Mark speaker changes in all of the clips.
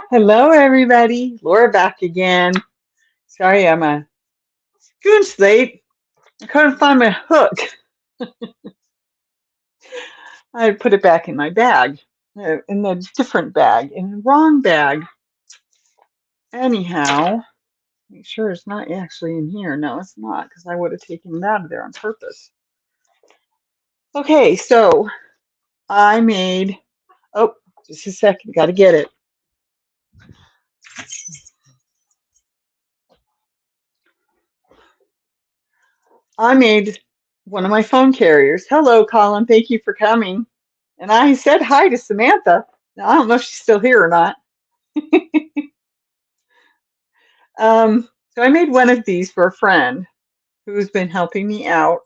Speaker 1: Hello, everybody. Laura back again. Sorry, I'm a goose late. I couldn't find my hook. I put it back in my bag, in the different bag, in the wrong bag. Anyhow, make sure it's not actually in here. No, it's not, because I would have taken it out of there on purpose. Okay, so I made, oh, just a second, got to get it. I made one of my phone carriers. Hello, Colin. Thank you for coming. And I said hi to Samantha. Now, I don't know if she's still here or not. So I made one of these for a friend who's been helping me out,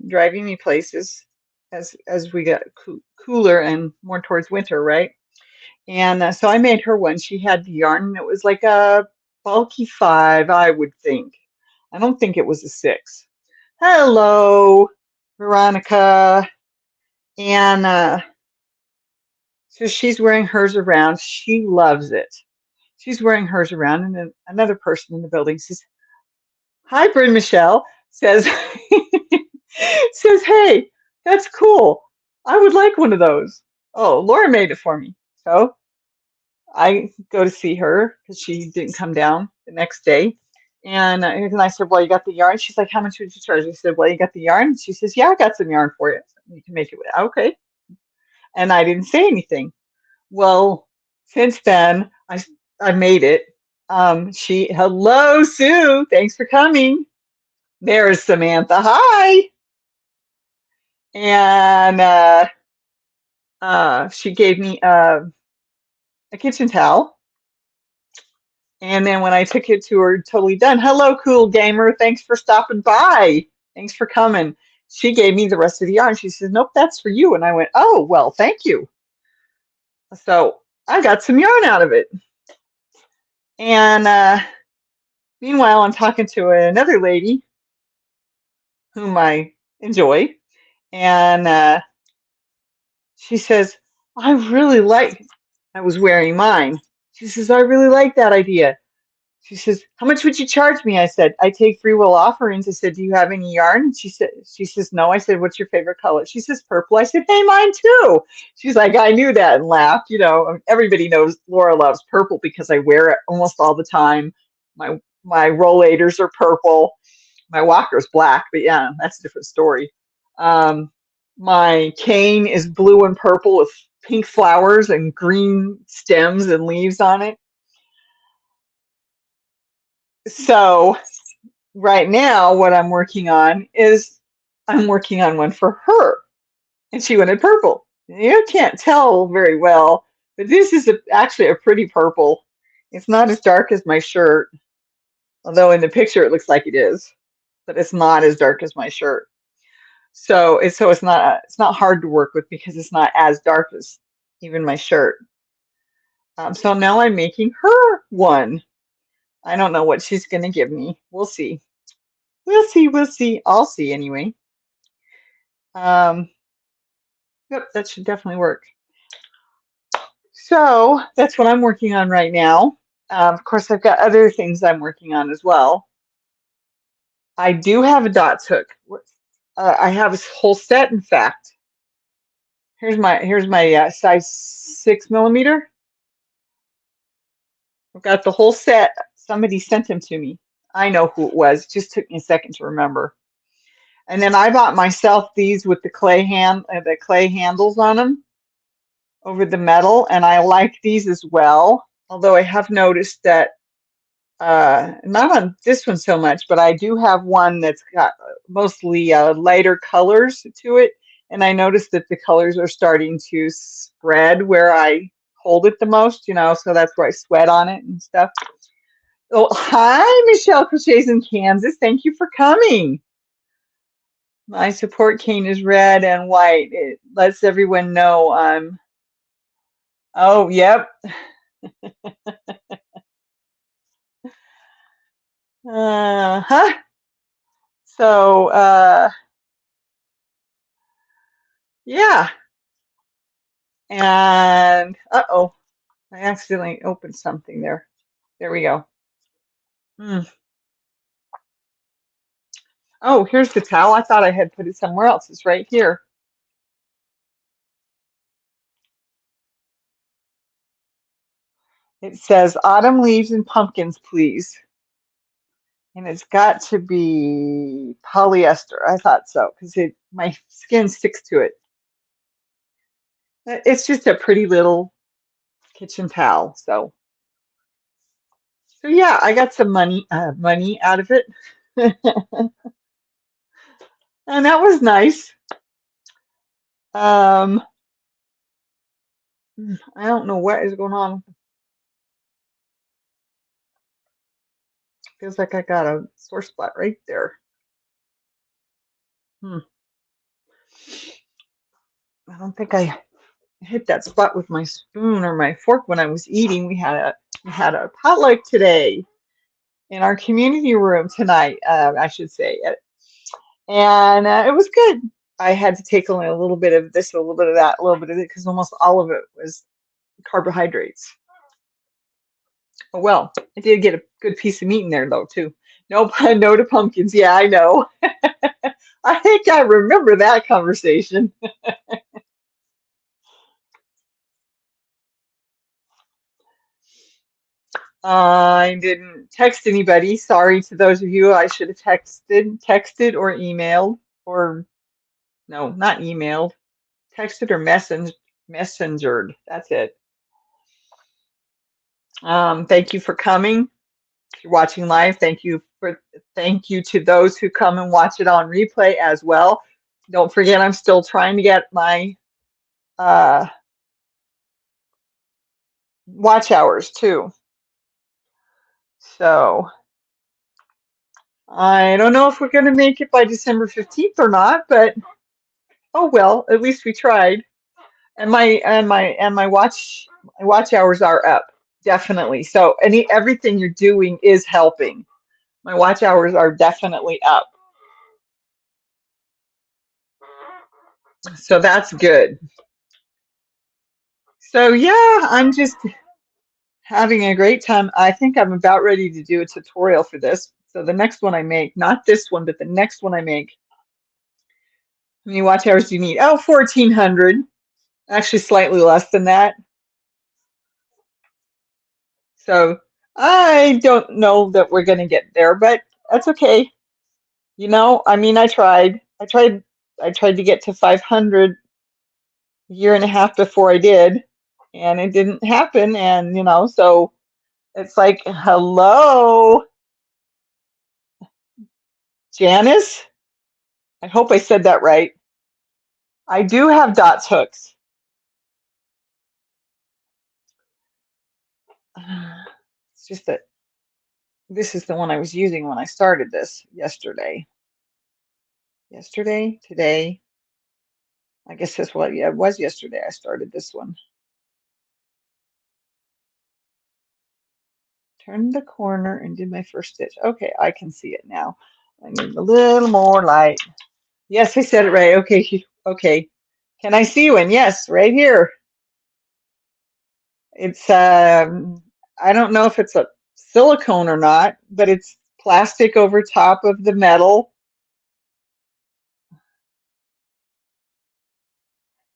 Speaker 1: driving me places as we got cooler and more towards winter, right? And so I made her one. She had the yarn, and it was like a bulky 5, I would think. I don't think it was a 6. Hello, Veronica. And so she's wearing hers around. She loves it. She's wearing hers around, and then another person in the building says, "Hi, Bryn Michelle," says, says, "Hey, that's cool. I would like one of those." Oh, Laura made it for me. So I go to see her because she didn't come down the next day. And I said, "Well, you got the yarn?" She's like, "How much would you charge?" I said, "Well, you got the yarn?" She says, "Yeah, I got some yarn for you. You can make it with." Okay. And I didn't say anything. Well, since then, I made it. Hello, Sue. Thanks for coming. There's Samantha. Hi. And she gave me a kitchen towel. And then when I took it to her, totally done. Hello, cool gamer. Thanks for stopping by. Thanks for coming. She gave me the rest of the yarn. She says, "Nope, that's for you." And I went, "Oh, well, thank you." So I got some yarn out of it. And meanwhile, I'm talking to another lady whom I enjoy. And she says, "I really like," I was wearing mine. She says, "I really like that idea." She says, "How much would you charge me?" I said, "I take free will offerings." I said, "Do you have any yarn?" And she says, "No." I said, "What's your favorite color?" She says, "Purple." I said, "Hey, mine too." She's like, "I knew that," and laughed. Everybody knows Laura loves purple because I wear it almost all the time. My rollators are purple. My walker's black, but yeah, that's a different story. Um, my cane is blue and purple with pink flowers and green stems and leaves on it. So right now, what I'm working on is I'm working on one for her, and she wanted purple. You can't tell very well, but this is actually a pretty purple. It's not as dark as my shirt, although in the picture it looks like it is, but it's not as dark as my shirt. So it's not hard to work with because it's not as dark as even my shirt. So now I'm making her one. I don't know what she's gonna give me. We'll see. We'll see. We'll see. I'll see anyway. Um, yep, that should definitely work. So that's what I'm working on right now. Of course, I've got other things I'm working on as well. I do have a dots hook. I have a whole set, in fact. Here's my size 6 millimeter. I've got the whole set. Somebody sent them to me. I know who it was. It just took me a second to remember. And then I bought myself these with the clay handles on them over the metal, and I like these as well. Although I have noticed that not on this one so much, but I do have one that's got mostly lighter colors to it, and I noticed that the colors are starting to spread where I hold it the most, so that's where I sweat on it and stuff. Oh, hi, Michelle Crochets in Kansas. Thank you for coming. My support cane is red and white. It lets everyone know I'm. Oh, yep. Huh. So, yeah. And uh-oh. I accidentally opened something there. There we go. Hmm. Oh, here's the towel. I thought I had put it somewhere else. It's right here. It says autumn leaves and pumpkins, please. And it's got to be polyester. I thought so because it my skin sticks to it. It's just a pretty little kitchen towel. So yeah, I got some money out of it, and that was nice. Um, I don't know what is going on. Feels like I got a sore spot right there. Hmm. I don't think I hit that spot with my spoon or my fork when I was eating. We had a potluck today in our community room tonight, I should say, and it was good. I had to take only a little bit of this, a little bit of that, a little bit of it, because almost all of it was carbohydrates. Oh well, I did get a good piece of meat in there though too. Nope, no to pumpkins. Yeah, I know. I think I remember that conversation. I didn't text anybody. Sorry to those of you I should have texted or emailed, or no, not emailed, texted or messengered. That's it. Thank you for coming. If you're watching live, thank you to those who come and watch it on replay as well. Don't forget, I'm still trying to get my uh, watch hours too. So I don't know if we're going to make it by December 15th or not, but oh well, at least we tried. And my watch hours are up, definitely. So everything you're doing is helping. My watch hours are definitely up. So that's good. So yeah, I'm just having a great time. I think I'm about ready to do a tutorial for this. So the next one I make, not this one, but the next one I make, how many watch hours do you need? Oh, 1,400. Actually, slightly less than that. So I don't know that we're going to get there, but that's okay. I mean, I tried. I tried to get to 500 a year and a half before I did, and it didn't happen. And so it's like, hello, Janice. I hope I said that right. I do have dots hooks. It's just that this is the one I was using when I started this yesterday. Yesterday, today. I guess that's what, yeah, it was yesterday I started this one. Turned the corner and did my first stitch. Okay, I can see it now. I need a little more light. Yes, I said it right. Okay, okay. Can I see one? Yes, right here. It's I don't know if it's a silicone or not, but it's plastic over top of the metal.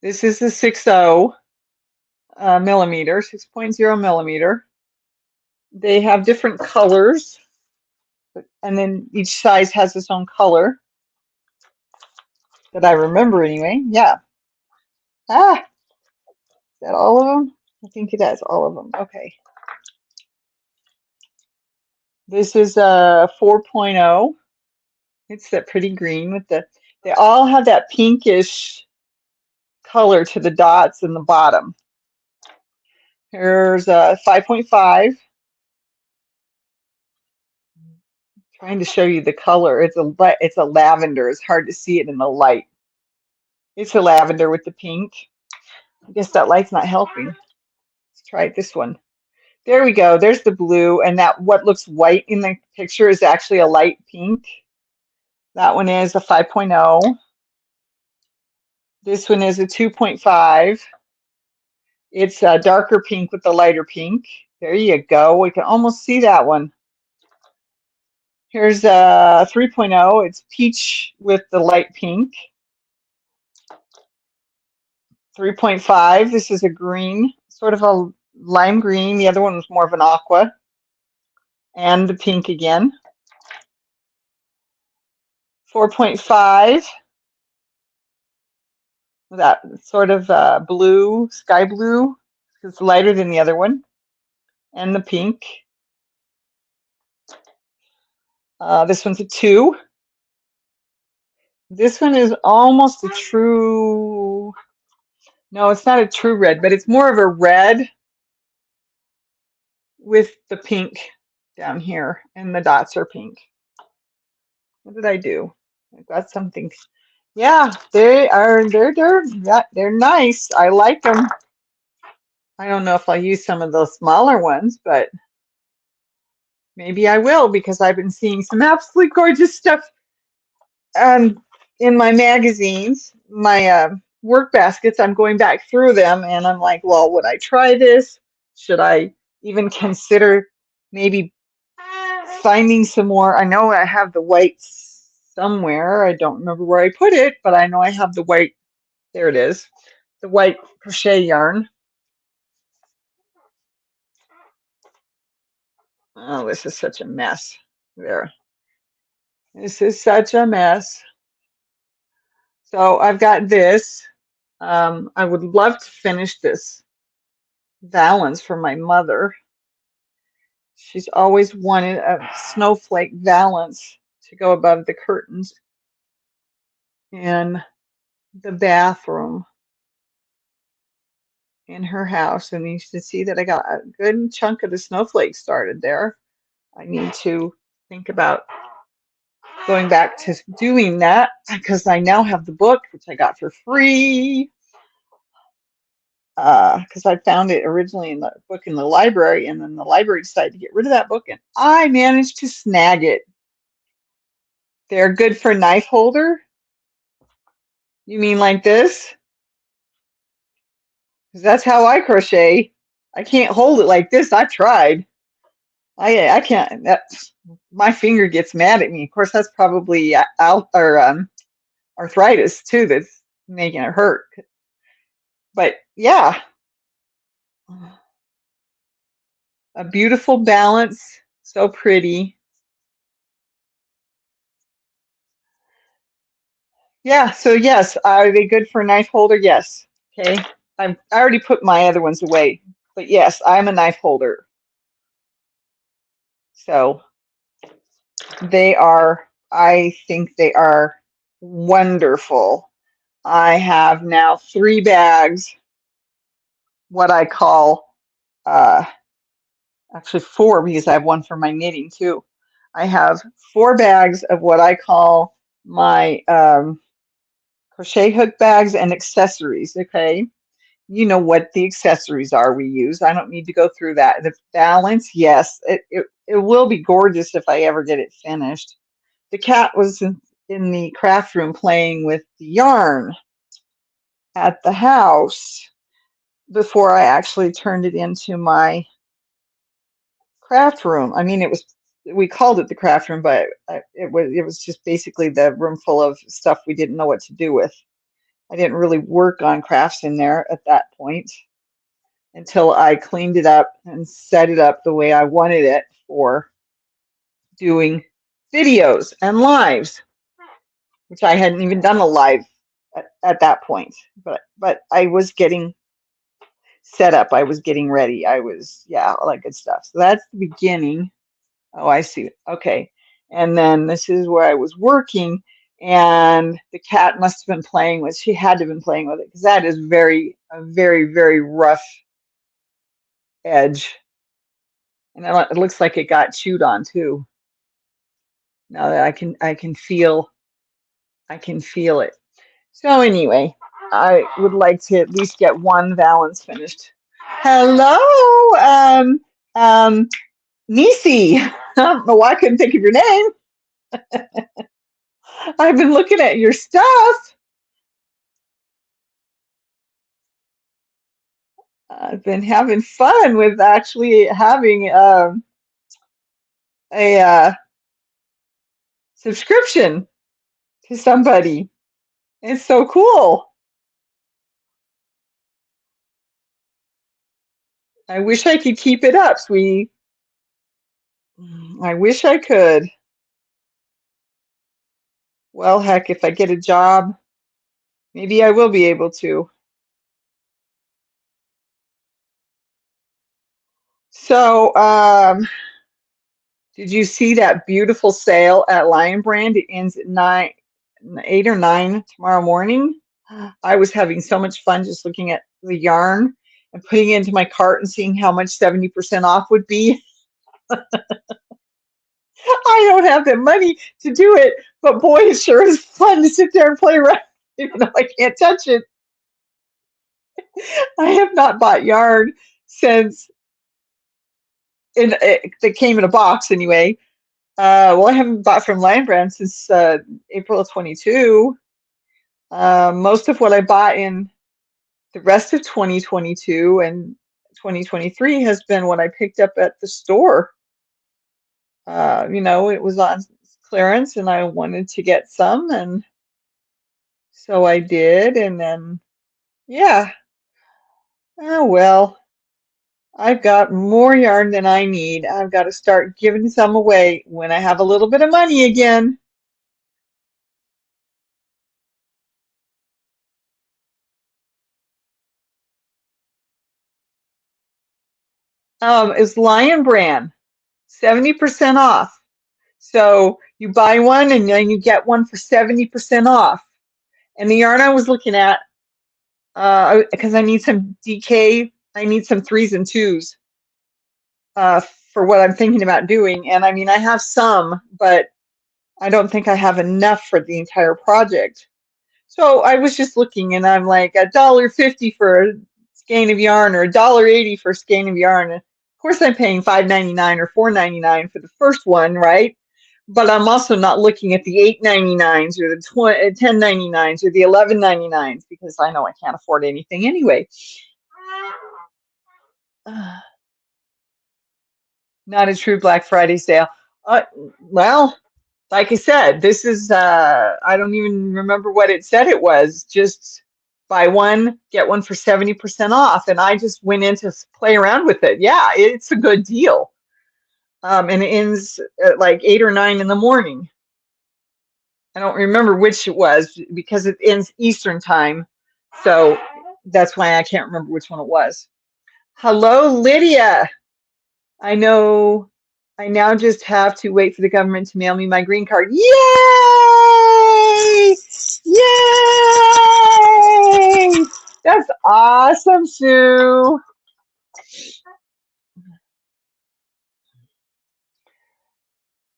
Speaker 1: This is the 6.0 millimeter, 6.0 millimeter. They have different colors, and then each size has its own color that I remember anyway. Yeah. Ah, is that all of them? I think it has all of them. Okay. This is a 4.0. It's that pretty green with they all have that pinkish color to the dots in the bottom. Here's a 5.5. Trying to show you the color. It's a lavender. It's hard to see it in the light. It's a lavender with the pink. I guess that light's not helping. Let's try this one. There we go. There's the blue, and that what looks white in the picture is actually a light pink. That one is a 5.0. This one is a 2.5. It's a darker pink with the lighter pink. There you go. We can almost see that one. Here's a 3.0. It's peach with the light pink. 3.5. This is a green, sort of a lime green. The other one was more of an aqua. And the pink again. 4.5. That sort of blue, sky blue. It's lighter than the other one. And the pink. This one's a 2. This one is almost a true, no, it's not a true red, but it's more of a red with the pink down here, and the dots are pink. What did I do? I got something. Yeah, they're nice. I like them. I don't know if I'll use some of those smaller ones, but maybe I will, because I've been seeing some absolutely gorgeous stuff in my magazines, my work baskets. I'm going back through them and I'm like, well, would I try this? Should I even consider maybe finding some more? I know I have the white somewhere. I don't remember where I put it, but I know I have the white. There it is, the white crochet yarn. Oh, this is such a mess. There. This is such a mess. So I've got this. I would love to finish this valance for my mother. She's always wanted a snowflake valance to go above the curtains in the bathroom in her house. And you should see that I got a good chunk of the snowflakes started there. I need to think about going back to doing that, because I now have the book, which I got for free. Because I found it originally in the book in the library, and then the library decided to get rid of that book, and I managed to snag it. They're good for knife holder. You mean like this? 'Cause that's how I crochet. I can't hold it like this. I tried. I can't. My finger gets mad at me. Of course, that's probably arthritis too that's making it hurt. But yeah, a beautiful balance. So pretty. Yeah, so yes, are they good for a knife holder? Yes. Okay. I already put my other ones away, but yes, I'm a knife holder. So I think they are wonderful. I have now 3 bags, what I call, actually 4, because I have one for my knitting too. I have 4 bags of what I call my crochet hook bags and accessories, okay? You know what the accessories are we use. I don't need to go through that. The balance, yes, it will be gorgeous if I ever get it finished. The cat was in the craft room playing with the yarn at the house before I actually turned it into my craft room. I mean, we called it the craft room, but it was just basically the room full of stuff we didn't know what to do with. I didn't really work on crafts in there at that point until I cleaned it up and set it up the way I wanted it for doing videos and lives, which I hadn't even done a live at that point. But I was getting set up. I was getting ready. Yeah, all that good stuff. So that's the beginning. Oh, I see. Okay. And then this is where I was working, and the cat must have been playing with, she had to have been playing with it, because that is a very, very rough edge. And it looks like it got chewed on too. Now that I can feel it. So anyway, I would like to at least get one valance finished. Hello, Nisi. I don't know why I couldn't think of your name. I've been looking at your stuff. I've been having fun with actually having a subscription to somebody. It's so cool. I wish I could keep it up, sweetie. I wish I could. Well, heck, if I get a job, maybe I will be able to. So, did you see that beautiful sale at Lion Brand? It ends at 8 or 9 tomorrow morning. I was having so much fun just looking at the yarn and putting it into my cart and seeing how much 70% off would be. I don't have the money to do it, but boy, it sure is fun to sit there and play around, even though I can't touch it. I have not bought yarn since it came in a box anyway. Well, I haven't bought from Lion Brand since April of 22. Most of what I bought in the rest of 2022 and 2023 has been what I picked up at the store. It was on clearance and I wanted to get some, and so I did. And then, yeah, oh well, I've got more yarn than I need. I've got to start giving some away when I have a little bit of money again. It's Lion Brand, 70% off. So you buy one and then you get one for 70% off. And the yarn I was looking at, because I need some DK, I need some threes and twos uh, for what I'm thinking about doing. And I mean, I have some, but I don't think I have enough for the entire project. So I was just looking and I'm like $1.50 for a skein of yarn or $1.80 for a skein of yarn. Of course, I'm paying $5.99 or $4.99 for the first one, right? But I'm also not looking at the $8.99s or the $10.99s or the $11.99s because I know I can't afford anything anyway. Not a true Black Friday sale. Uh, well, like I said, this is, I don't even remember what it said it was. Just buy one, get one for 70% off. And I just went in to play around with it. Yeah, it's a good deal. And it ends at like 8 or 9 in the morning. I don't remember which it was because it ends Eastern time. So that's why I can't remember which one it was. Hello, Lydia. I know I now just have to wait for the government to mail me my green card. Yay! Yay! That's awesome, Sue.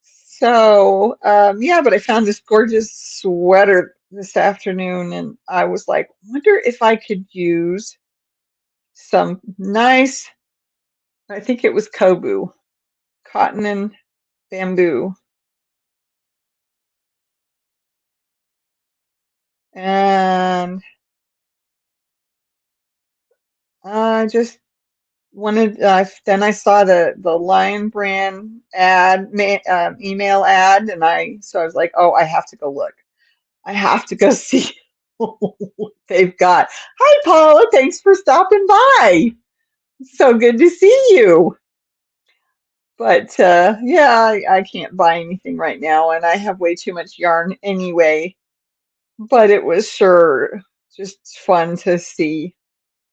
Speaker 1: So, yeah, but I found this gorgeous sweater this afternoon, and I was like, wonder if I could use some nice, I think it was Kobu, cotton and bamboo. And I just wanted, then I saw the Lion Brand ad, email ad, and so I was like, oh, I have to go look. I have to go see what they've got. Hi, Paula. Thanks for stopping by. So good to see you. But yeah, I can't buy anything right now, and I have way too much yarn anyway. But it was sure just fun to see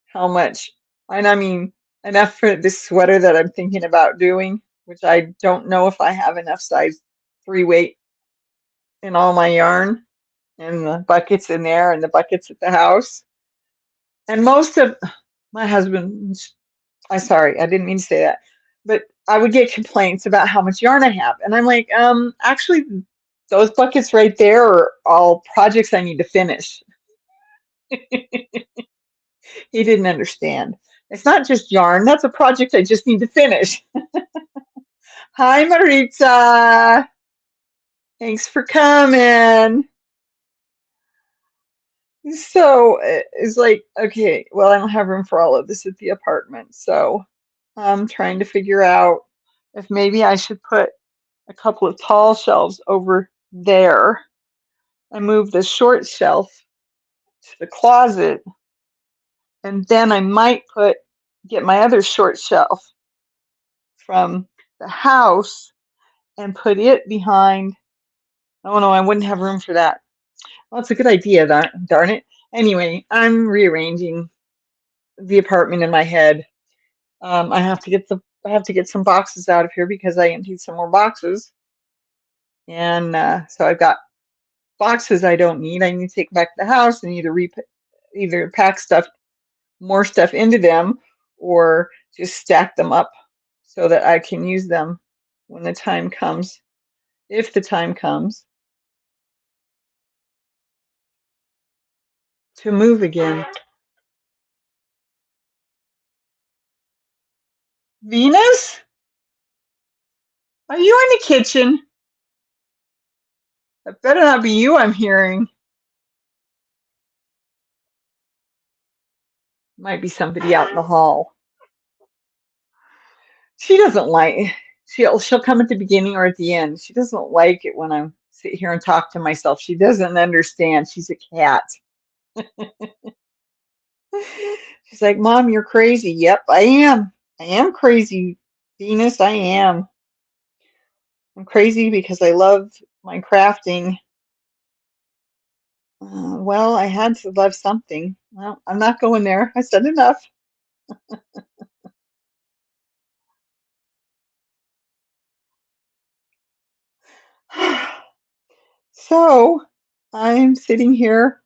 Speaker 1: how much, and I mean, enough for this sweater that I'm thinking about doing, which I don't know if I have enough size 3 weight in all my yarn and the buckets in there and the buckets at the house. And most of my husband, I'm sorry, I didn't mean to say that, but I would get complaints about how much yarn I have. And I'm like, actually, those buckets right there are all projects I need to finish. He didn't understand. It's not just yarn, that's a project I just need to finish. Hi, Maritza. Thanks for coming. So it's like, okay, well, I don't have room for all of this at the apartment. So I'm trying to figure out if maybe I should put a couple of tall shelves over there and move the short shelf to the closet. And then I might get my other short shelf from the house and put it behind. Oh no, I wouldn't have room for that. Well, it's a good idea, darn it. Anyway, I'm rearranging the apartment in my head. I have to get some boxes out of here because I emptied some more boxes, and so I've got boxes I don't need. I need to take back to the house and either pack more stuff into them, or just stack them up so that I can use them when the time comes, if the time comes to move again. Venus, are you in the kitchen? That better not be you I'm hearing. Might be somebody out in the hall. She doesn't like she'll come at the beginning or at the end. She doesn't like it when I sit here and talk to myself. She doesn't understand. She's a cat. She's like, Mom, you're crazy. Yep, I am. I am crazy, Venus. I am. I'm crazy because I love my crafting. Well, I had to love something. Well, I'm not going there. I said enough. So I'm sitting here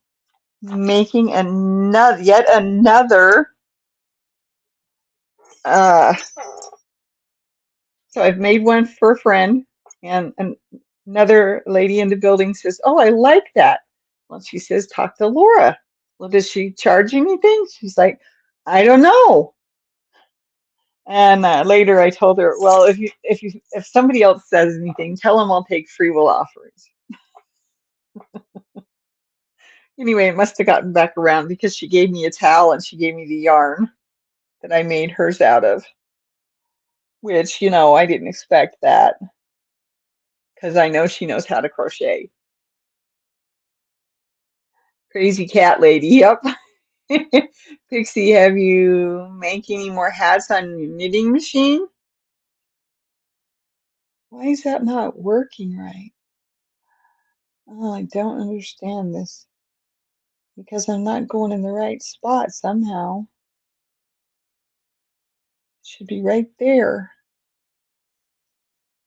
Speaker 1: making yet another. Uh, so I've made one for a friend, and another lady in the building says, "Oh, I like that." Well, she says, "Talk to Laura." Well, does she charge anything? She's like, "I don't know." And later I told her, "Well, if somebody else says anything, tell them I'll take free will offerings." Anyway, it must have gotten back around because she gave me a towel and she gave me the yarn that I made hers out of, which, I didn't expect that because I know she knows how to crochet. Crazy cat lady, yep. Pixie, have you make any more hats on your knitting machine? Why is that not working right? Oh, I don't understand this because I'm not going in the right spot somehow. It should be right there.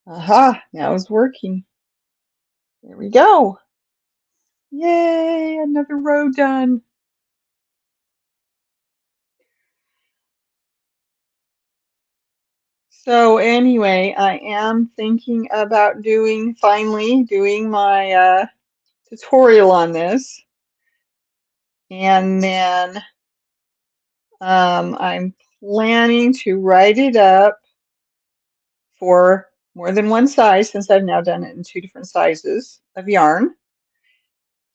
Speaker 1: Aha, now it's working. There we go. Yay, another row done. So anyway, I am thinking about finally doing my tutorial on this. And then I'm planning to write it up for more than one size since I've now done it in two different sizes of yarn.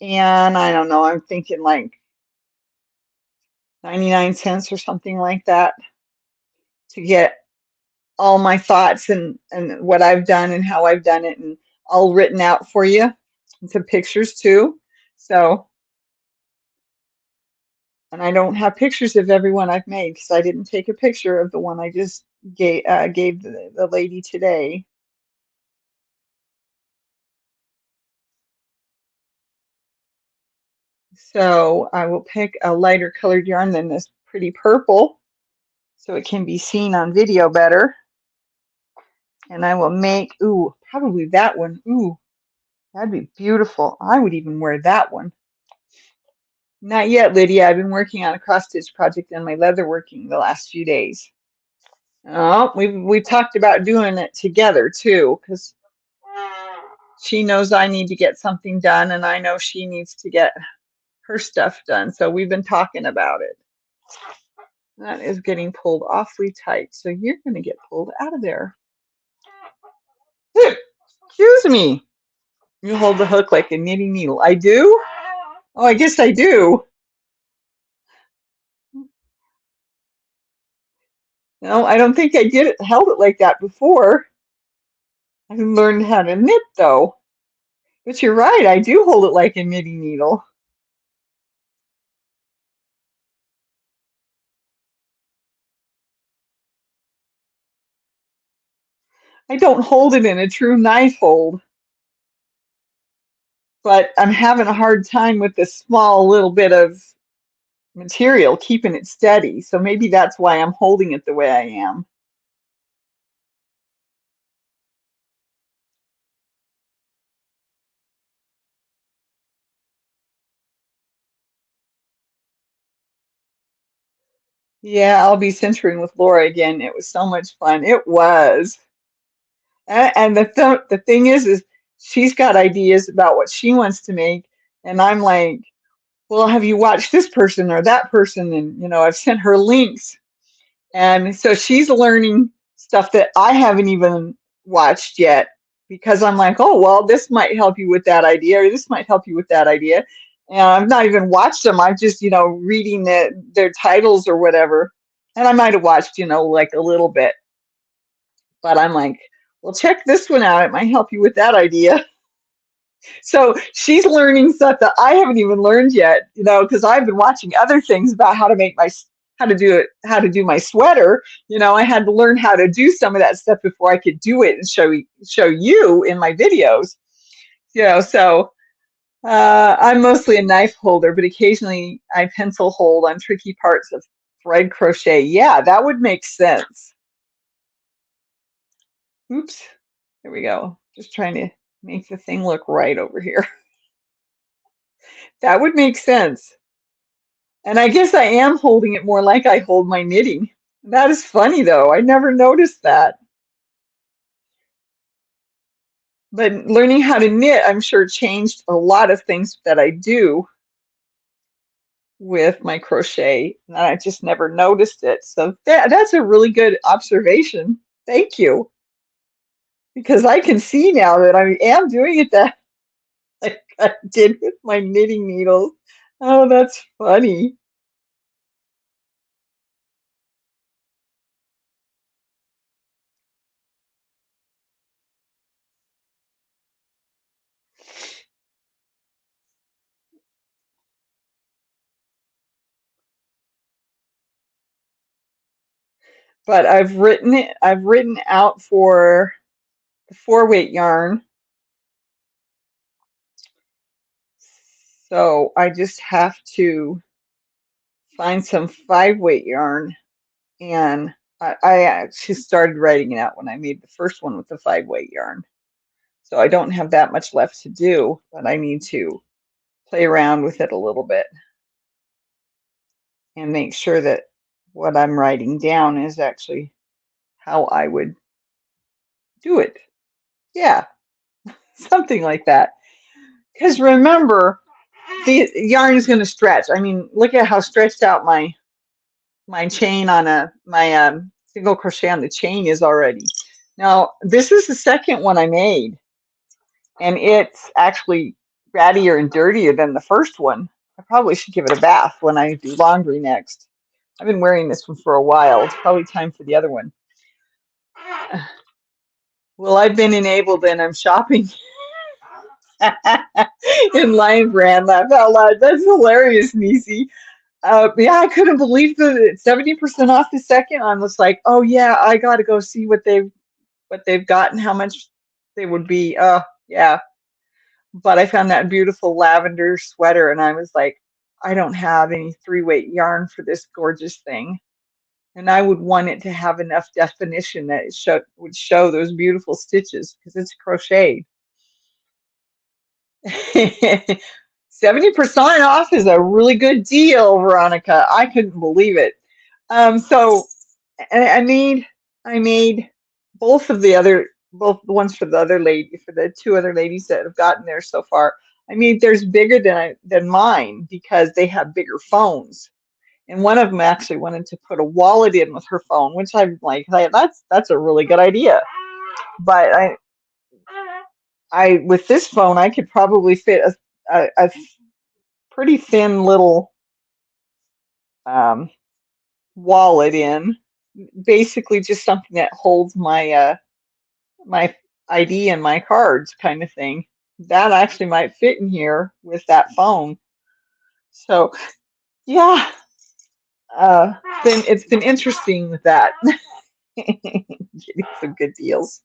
Speaker 1: And I don't know, I'm thinking like 99 cents or something like that to get all my thoughts and what I've done and how I've done it and all written out for you. And some pictures too. So, and I don't have pictures of everyone I've made because I didn't take a picture of the one I just gave the lady today. So I will pick a lighter colored yarn than this pretty purple so it can be seen on video better. And I will make, ooh, probably that one. Ooh, that'd be beautiful. I would even wear that one. Not yet, Lydia. I've been working on a cross stitch project on my leatherworking the last few days. Oh, we've talked about doing it together too, because she knows I need to get something done, and I know she needs to get her stuff done. So we've been talking about it. That is getting pulled awfully tight, so you're going to get pulled out of there. Hey, excuse me. You hold the hook like a knitting needle. I do? Oh, I guess I do. No, I don't think I held it like that before. I learned how to knit though. But you're right, I do hold it like a knitting needle. I don't hold it in a true knife hold, but I'm having a hard time with this small little bit of material keeping it steady. So maybe that's why I'm holding it the way I am. Yeah, I'll be centering with Laura again. It was so much fun. It was. And the thing is she's got ideas about what she wants to make, and I'm like, well, have you watched this person or that person? And I've sent her links, and so she's learning stuff that I haven't even watched yet because I'm like, oh, well, this might help you with that idea, or this might help you with that idea. And I've not even watched them. I'm just, reading their titles or whatever. And I might have watched, like a little bit, but I'm like, well, check this one out. It might help you with that idea. So she's learning stuff that I haven't even learned yet, because I've been watching other things about how to make how to do my sweater. I had to learn how to do some of that stuff before I could do it and show you in my videos. So I'm mostly a knife holder, but occasionally I pencil hold on tricky parts of thread crochet. Yeah, that would make sense. Oops, there we go. Just trying to make the thing look right over here. That would make sense. And I guess I am holding it more like I hold my knitting. That is funny though. I never noticed that. But learning how to knit, I'm sure changed a lot of things that I do with my crochet. And I just never noticed it. So that's a really good observation. Thank you. Because I can see now that I am doing it that like I did with my knitting needles. Oh, that's funny. But I've written out for the 4-weight yarn. So I just have to find some 5-weight yarn, and I actually started writing it out when I made the first one with the 5-weight yarn. So I don't have that much left to do, but I need to play around with it a little bit and make sure that what I'm writing down is actually how I would do it. Yeah, something like that. Because remember, the yarn is going to stretch. I mean, look at how stretched out my chain on my single crochet on the chain is already. Now, this is the second one I made, and it's actually rattier and dirtier than the first one. I probably should give it a bath when I do laundry next. I've been wearing this one for a while. It's probably time for the other one. Well, I've been enabled and I'm shopping in Lion Brand. Laugh out loud. That's hilarious, Nisi. Yeah, I couldn't believe the 70% off the second. I was like, oh yeah, I gotta go see what they've got and how much they would be. Yeah. But I found that beautiful lavender sweater and I was like, I don't have any 3-weight yarn for this gorgeous thing. And I would want it to have enough definition that would show those beautiful stitches because it's crocheted. 70% off is a really good deal, Veronica. I couldn't believe it. So and I made both the ones for the other lady for the two other ladies that have gotten there so far. I mean, there's bigger than mine because they have bigger phones. And one of them actually wanted to put a wallet in with her phone, which I'm like, hey, that's a really good idea. But I with this phone, I could probably fit a pretty thin little um, wallet in, basically just something that holds my ID and my cards kind of thing. That actually might fit in here with that phone. So yeah, it's been interesting with that. Getting some good deals.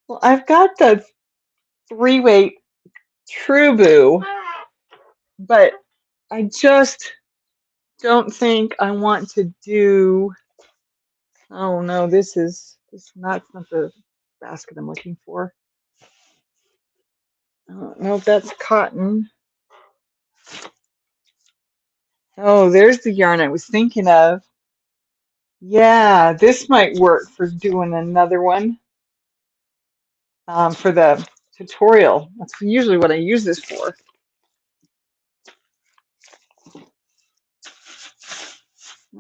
Speaker 1: Well, I've got the 3-weight Trubu, but I just don't think I want to do. Oh no, this not the basket I'm looking for. Oh, no, that's cotton. Oh, there's the yarn I was thinking of. Yeah, this might work for doing another one for the tutorial. That's usually what I use this for.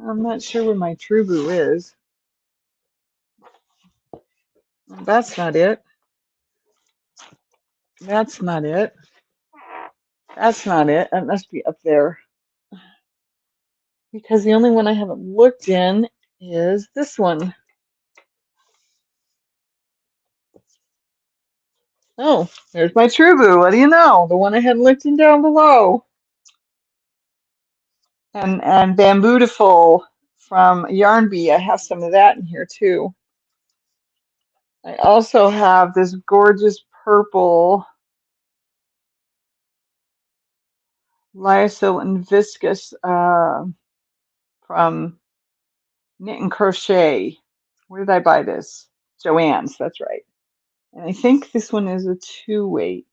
Speaker 1: I'm not sure where my Trubu is. Oh, that's not it. That's not it. That's not it. That must be up there. Because the only one I haven't looked in is this one. Oh, there's my Trubu. What do you know? The one I had looked in down below. And Bambootiful from Yarn Bee. I have some of that in here too. I also have this gorgeous purple lyocell and viscose from Knit and Crochet. Where did I buy this? Joann's, that's right. And I think this one is a 2-weight.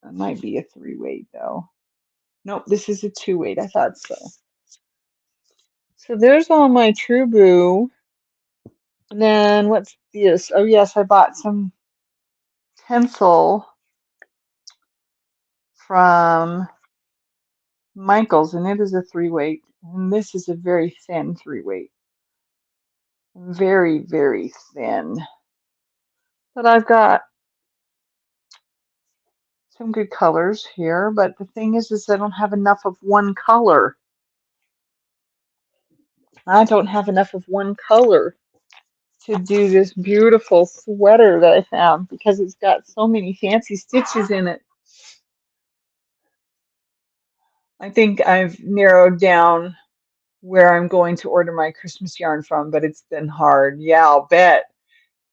Speaker 1: It might be a 3-weight though. Nope, this is a 2-weight. I thought so. So there's all my Trubu. And then what's this? Oh yes, I bought some tinsel from Michael's, and it is a 3-weight. And this is a very thin 3-weight. Very, very thin. But I've got some good colors here. But the thing is I don't have enough of one color. I don't have enough of one color to do this beautiful sweater that I found because it's got so many fancy stitches in it. I think I've narrowed down where I'm going to order my Christmas yarn from, but it's been hard. Yeah, I'll bet.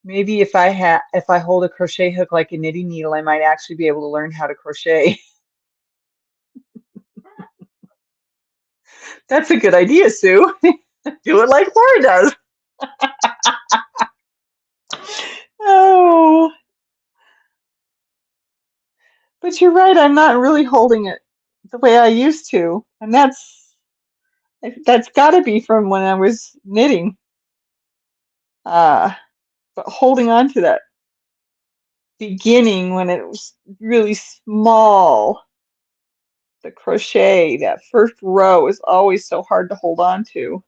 Speaker 1: Maybe if I hold a crochet hook like a knitting needle, I might actually be able to learn how to crochet. That's a good idea, Sue. Do it like Laura does. Oh, but you're right. I'm not really holding it the way I used to, and that's got to be from when I was knitting. But holding on to that beginning when it was really small, the crochet, that first row is always so hard to hold on to.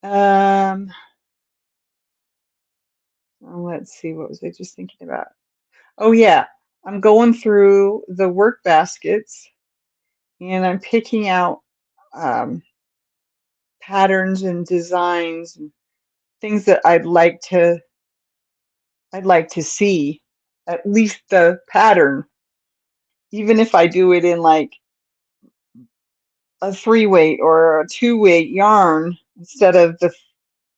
Speaker 1: Um, let's see, what was I just thinking about? Oh yeah, I'm going through the work baskets and I'm picking out um, patterns and designs and things that I'd like to see, at least the pattern, even if I do it in like a 3-weight or a 2-weight yarn instead of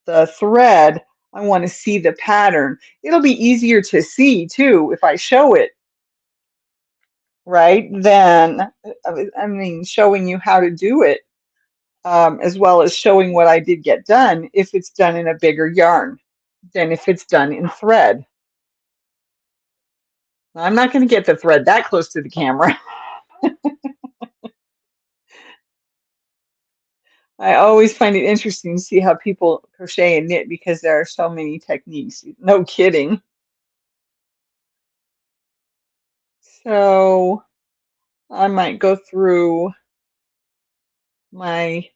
Speaker 1: the thread. I want to see the pattern. It'll be easier to see too if I show it, right? Then, I mean, showing you how to do it, as well as showing what I did get done if it's done in a bigger yarn than if it's done in thread. I'm not going to get the thread that close to the camera. I always find it interesting to see how people crochet and knit because there are so many techniques. No kidding. So I might go through my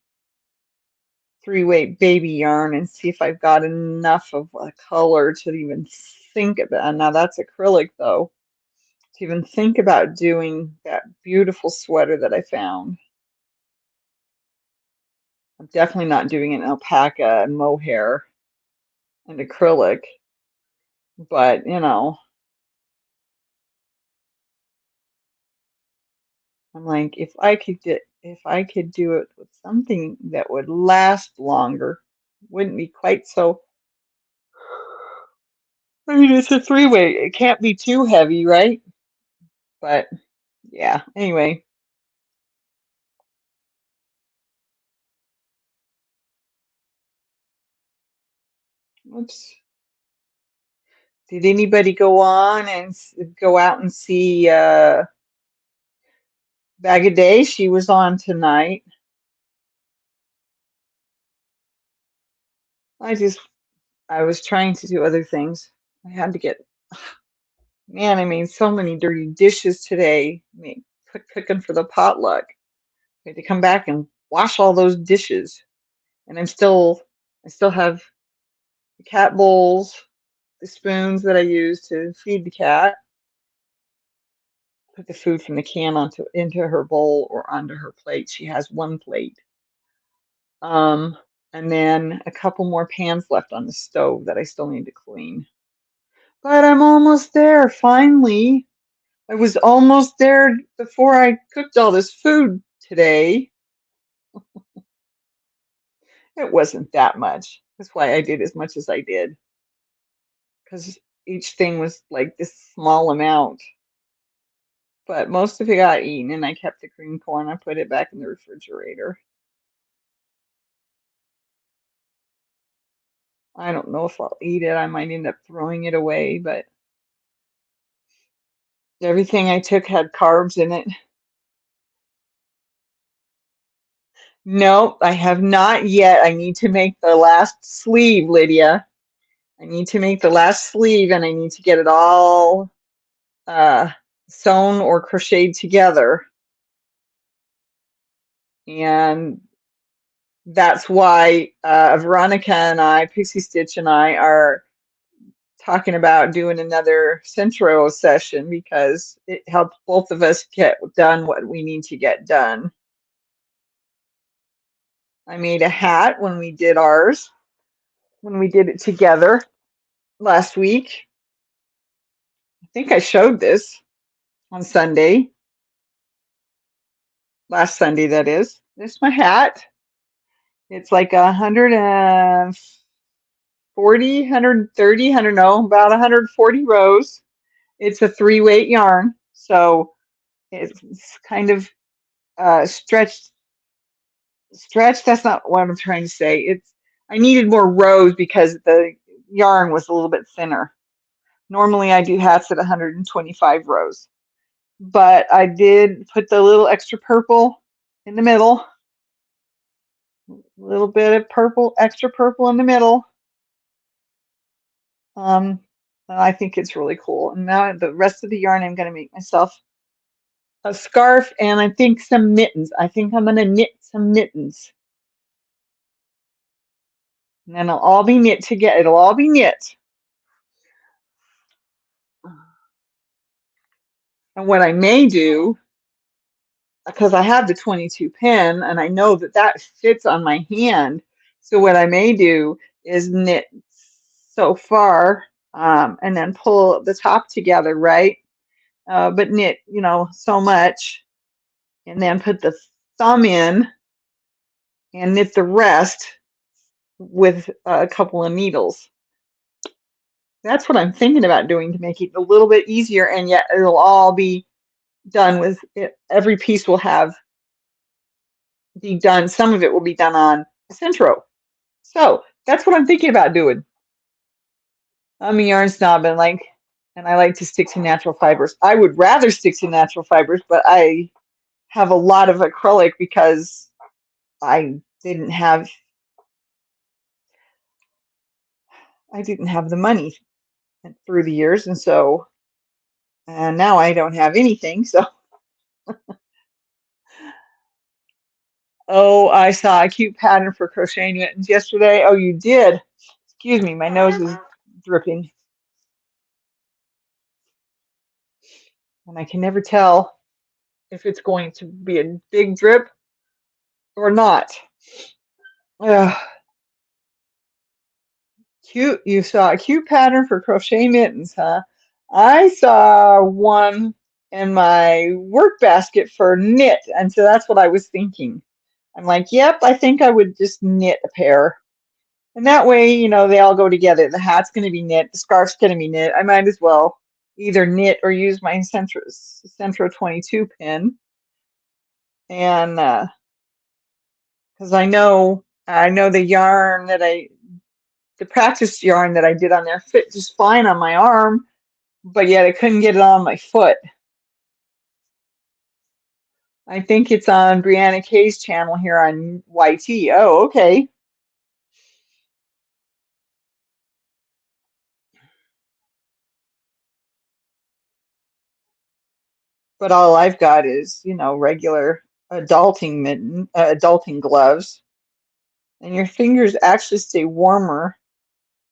Speaker 1: 3-weight baby yarn and see if I've got enough of a color to even think about. Now that's acrylic though, to even think about doing that beautiful sweater that I found. I'm definitely not doing an alpaca and mohair and acrylic, but you know, I'm like, if I could do it with something that would last longer, wouldn't be quite so. I mean, it's a 3-weight. It can't be too heavy, right? But yeah. Anyway, oops. Did anybody go on and go out and see Bag a Day? She was on tonight. I was trying to do other things. I had to get, man, I made so many dirty dishes today. Cooking for the potluck. I had to come back and wash all those dishes. And I still have the cat bowls, the spoons that I use to feed the cat. Put the food from the can into her bowl or onto her plate. She has one plate. Um, and then a couple more pans left on the stove that I still need to clean. But I'm almost there, finally. I was almost there before I cooked all this food today. It wasn't that much. That's why I did as much as I did, because each thing was like this small amount. But most of it got eaten, and I kept the green corn. I put it back in the refrigerator. I don't know if I'll eat it. I might end up throwing it away, but everything I took had carbs in it. Nope, I have not yet. I need to make the last sleeve, Lydia. I need to make the last sleeve and I need to get it all uh, sewn or crocheted together. And that's why Veronica and I, Pixie Stitch and I, are talking about doing another Centro session because it helps both of us get done what we need to get done. I made a hat when we did ours, when we did it together last week. I think I showed this on Sunday, last Sunday, that is. This is my hat. It's like 140, 130, I don't know, about 140 rows. It's a 3-weight yarn, so it's kind of stretched. Stretched, that's not what I'm trying to say. I needed more rows because the yarn was a little bit thinner. Normally I do hats at 125 rows. But I did put the little extra purple in the middle, a little bit of purple, extra purple in the middle. Um, and I think it's really cool. And now the rest of the yarn, I'm going to make myself a scarf and I think some mittens. I think I'm going to knit some mittens. And then it'll all be knit together. It'll all be knit. And what I may do, because I have the 22 pin and I know that that fits on my hand. So what I may do is knit so far and then pull the top together, right? But knit, you know, so much and then put the thumb in and knit the rest with a couple of needles. That's what I'm thinking about doing to make it a little bit easier and yet it'll all be done with it. Every piece will be done. Some of it will be done on a Centro. So that's what I'm thinking about doing. I'm a yarn snob and like and I like to stick to natural fibers. I would rather stick to natural fibers, but I have a lot of acrylic because I didn't have the money through the years, and so and now I don't have anything. So, oh, I saw a cute pattern for crocheting mittens yesterday. Oh, you did? Excuse me, my nose is dripping, and I can never tell if it's going to be a big drip or not. Ugh. Cute. You saw a cute pattern for crochet mittens, huh? I saw one in my work basket for knit, and so that's what I was thinking. I'm like, yep, I think I would just knit a pair. And that way, they all go together. The hat's going to be knit, the scarf's going to be knit. I might as well either knit or use my Centro 22 pin. And because I know the practice yarn that I did on there fit just fine on my arm, but yet I couldn't get it on my foot. I think it's on Brianna Kay's channel here on YT. Oh, okay. But all I've got is, regular adulting gloves. And your fingers actually stay warmer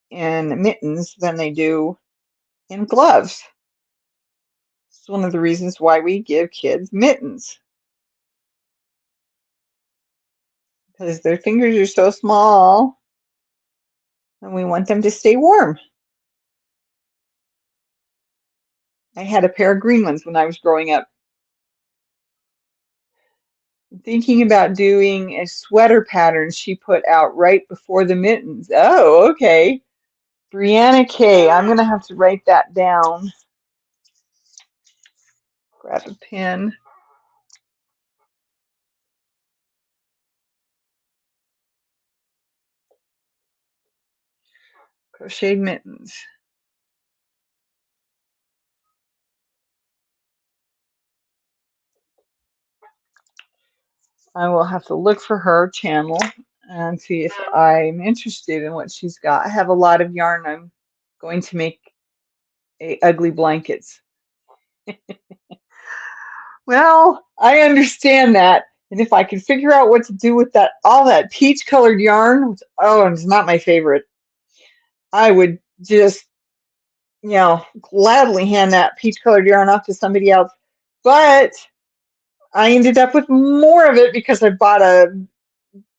Speaker 1: in mittens than they do in gloves. It's one of the reasons why we give kids mittens, because their fingers are so small and we want them to stay warm. I had a pair of green ones when I was growing up. Thinking about doing a sweater pattern she put out right before the mittens. Oh, okay. Brianna K. I'm going to have to write that down. Grab a pen. Crochet mittens. I will have to look for her channel and see if I'm interested in what she's got. I have a lot of yarn. I'm going to make ugly blankets. Well, I understand that. And if I could figure out what to do with all that peach colored yarn, which, it's not my favorite, I would just, gladly hand that peach colored yarn off to somebody else. But I ended up with more of it because I bought and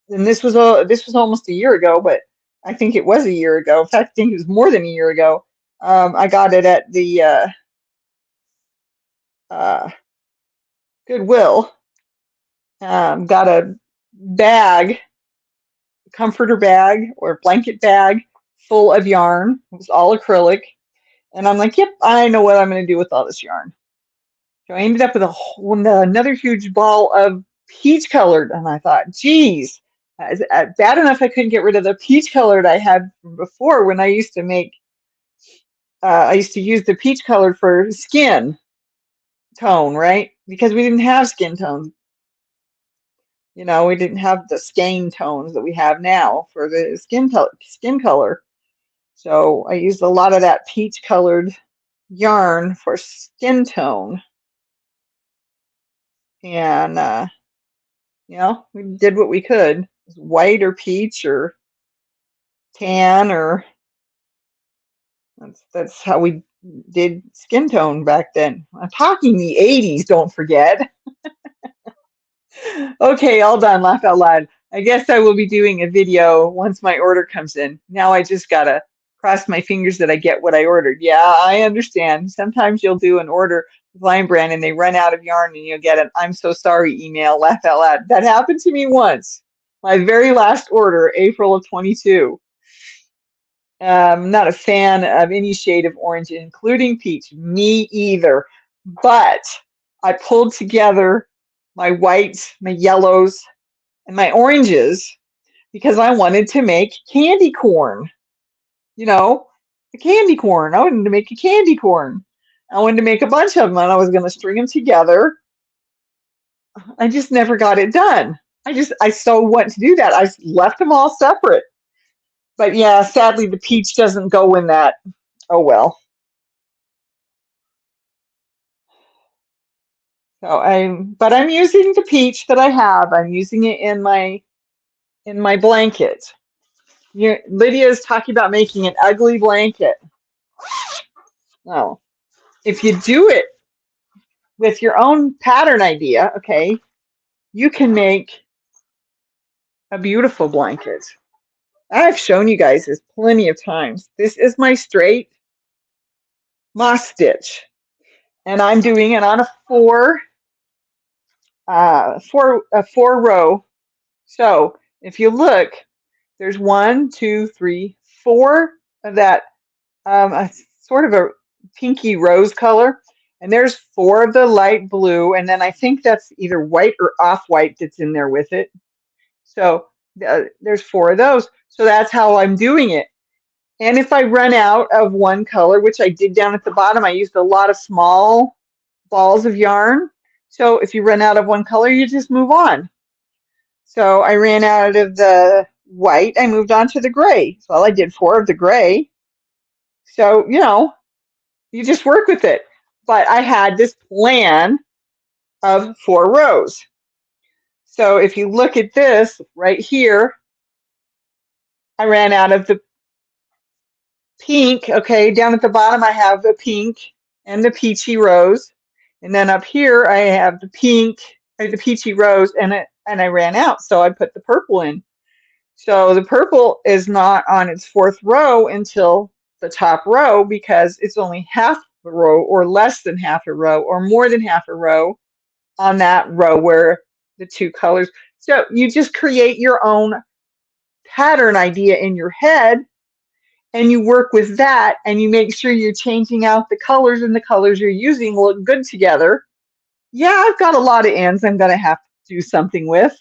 Speaker 1: this was almost a year ago, but I think it was a year ago. In fact, I think it was more than a year ago. I got it at the Goodwill. Got a bag, comforter bag or blanket bag full of yarn. It was all acrylic. And I'm like, yep, I know what I'm going to do with all this yarn. So I ended up with another huge ball of peach colored. And I thought, geez, bad enough I couldn't get rid of the peach colored I had from before when I used to use the peach colored for skin tone, right? Because we didn't have skin tones. We didn't have the skein tones that we have now for the skin color. So I used a lot of that peach colored yarn for skin tone. And, we did what we could. White or peach or tan, or that's how we did skin tone back then. I'm talking the 80s, don't forget. Okay, all done. Laugh out loud. I guess I will be doing a video once my order comes in. Now I just gotta cross my fingers that I get what I ordered. Yeah, I understand. Sometimes you'll do an order with Lion Brand and they run out of yarn and you'll get an "I'm so sorry" email. Laugh out loud. That happened to me once. My very last order, April of 22. Not a fan of any shade of orange, including peach. Me either. But I pulled together my whites, my yellows, and my oranges because I wanted to make candy corn, you know, a candy corn. I wanted to make a candy corn. I wanted to make a bunch of them, and I was going to string them together. I just never got it done. I so want to do that. I left them all separate. But yeah, sadly, the peach doesn't go in that. Oh well. But I'm using the peach that I have. I'm using it in my blanket. Lydia is talking about making an ugly blanket. Oh, if you do it with your own pattern idea, okay, you can make a beautiful blanket. I've shown you guys this plenty of times. This is my straight moss stitch, and I'm doing it on a four row. So if you look, there's 1, 2, 3, 4 of that a sort of a pinky rose color, and there's 4 of the light blue, and then I think that's either white or off-white that's in there with it. So there's 4 of those. So that's how I'm doing it. And if I run out of one color, which I did down at the bottom, I used a lot of small balls of yarn. So if you run out of one color, you just move on. So I ran out of the white, I moved on to the gray. So I did 4 of the gray. So, you just work with it. But I had this plan of 4 rows. So if you look at this right here, I ran out of the pink. Okay, down at the bottom I have the pink and the peachy rose. And then up here I have the pink, or the peachy rose, and I ran out. So I put the purple in. So the purple is not on its 4th row until the top row because it's only half a row or less than half a row or more than half a row on that row where the 2 colors. So you just create your own pattern idea in your head and you work with that and you make sure you're changing out the colors and the colors you're using look good together. Yeah, I've got a lot of ends I'm going to have to do something with.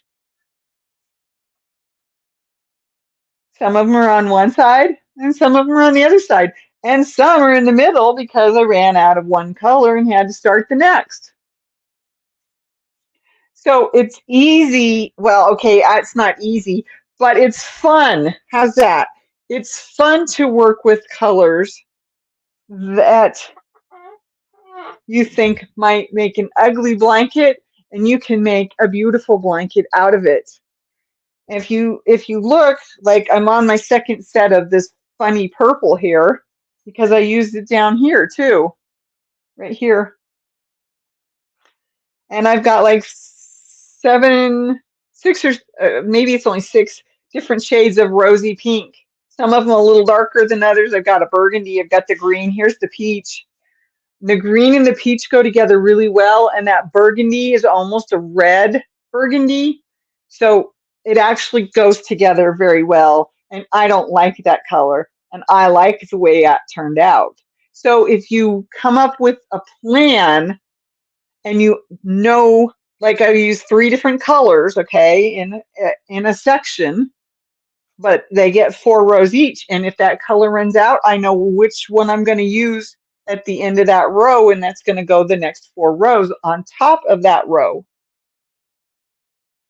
Speaker 1: Some of them are on one side and some of them are on the other side. And some are in the middle because I ran out of one color and had to start the next. So it's easy. Well, okay, it's not easy, but it's fun. How's that? It's fun to work with colors that you think might make an ugly blanket and you can make a beautiful blanket out of it. If you look, like I'm on my 2nd set of this funny purple here because I used it down here too, right here. And I've got like 6 or maybe it's only 6 different shades of rosy pink. Some of them a little darker than others. I've got a burgundy, I've got the green. Here's the peach. The green and the peach go together really well, and that burgundy is almost a red burgundy. So it actually goes together very well, and I don't like that color, and I like the way that turned out. So if you come up with a plan and like I use 3 different colors, okay, in a section, but they get 4 rows each, and if that color runs out, I know which one I'm going to use at the end of that row, and that's going to go the next 4 rows on top of that row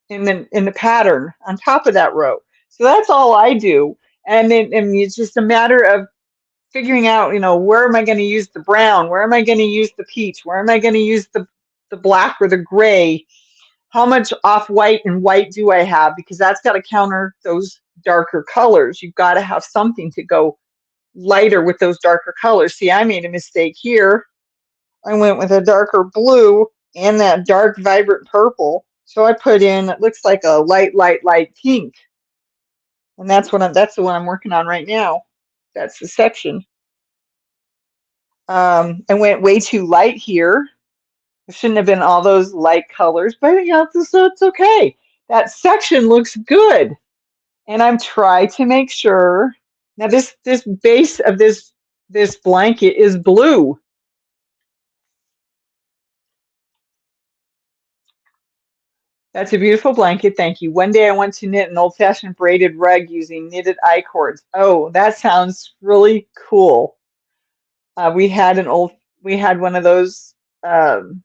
Speaker 1: in the pattern on top of that row. So that's all I do, and it's just a matter of figuring out, where am I going to use the brown, where am I going to use the peach, where am I going to use the black or the gray, how much off white and white do I have, because that's got to counter those darker colors. You've got to have something to go lighter with those darker colors. See, I made a mistake here. I went with a darker blue and that dark vibrant purple. So I put in, it looks like a light pink. And that's the one I'm working on right now. That's the section. I went way too light here. It shouldn't have been all those light colors, but it's okay. That section looks good. And I'm trying to make sure. Now this base of this blanket is blue. That's a beautiful blanket. Thank you. One day I want to knit an old-fashioned braided rug using knitted I-cords. Oh, that sounds really cool. We had we had one of those um,